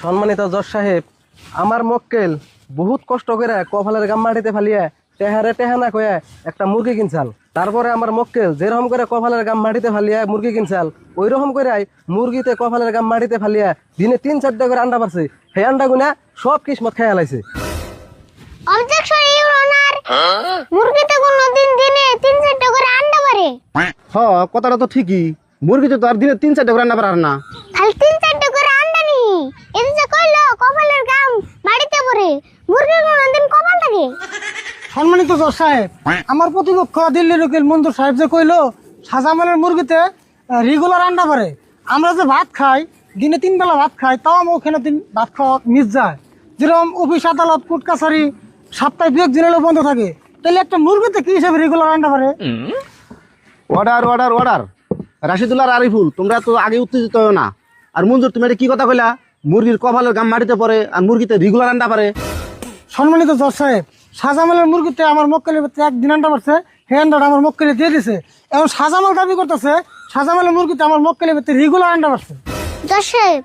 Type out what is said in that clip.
সম্মানিত জজ সাহেব, আমার মক্কেল বহুত কষ্ট করে কপালের গাম মাটিতে ফালিয়ে টেহারে টেহানা কয়ে একটা মুরগি কিনছাল। তারপরে আমার মক্কেল যেরকম করে কপালের গাম মাটিতে ফালিয়ে মুরগি কিনছাল, ওই রকম করে মুরগিতে কপালের গাম মাটিতে ফালিয়ে দিনে 3-4টা করে আন্ডা পারছে। সেই আন্ডা গুনা সব কিসমত খেয়ে লাইছে। অবজেকশন ইউর অনার, মুরগিতে কোনদিন দিনে 3-4টা করে আন্ডা পারে? কথাটা তো ঠিকই, মুরগিতে তো আর দিনে 3-4টা করে রান্না পারার না। খালি 3-4টা করে আন্ডা নি, এই যে কইলো কপালের গাম মাটিতে পড়ে, মুরগি কোনদিন কপাল থাকে? সম্মানিত জজ সাহেব, আমার প্রতিপক্ষ দিল্লির উকিল মঞ্জুর সাহেব যে কইলো শাহজামালের মুরগিতে রেগুলার আন্ডা পারে। আমরা যে ভাত খাই, দিনে 3 বেলা ভাত খাই, তাও আমার ওখানে ভাত খাওয়া মিস যায়। যেরকম অফিস আদালত কোর্ট কাছারি সপ্তাহে 2 দিন বন্ধ থাকে, তাহলে একটা মুরগিতে কি হিসাবে রেগুলার আন্ডা পারে? Order order order. রাশিদুল্লাহ আর আরিফুল, তোমরা তো আগে উত্তেজিত হও না। আর মঞ্জুর, তুমি এটা কি কথা কইলা? মুরগির কপালের গাম মাটিতে পড়ে আর মুরগিতে রেগুলার আন্ডা পারে? সম্মানিত জজ সাহেব, শাহজামালের মুরগিতে আমার মক্কেলের ভিতরে 1 দিন আন্ডা পারছে, সেই আন্ডাটা আমার মক্কেলে দিয়ে দিছে। এখন শাহজামাল দাবি করতেছে শাহজামালের মুরগিতে আমার মক্কেলের ভিতরে রেগুলার আন্ডা পারছে। জজ সাহেব,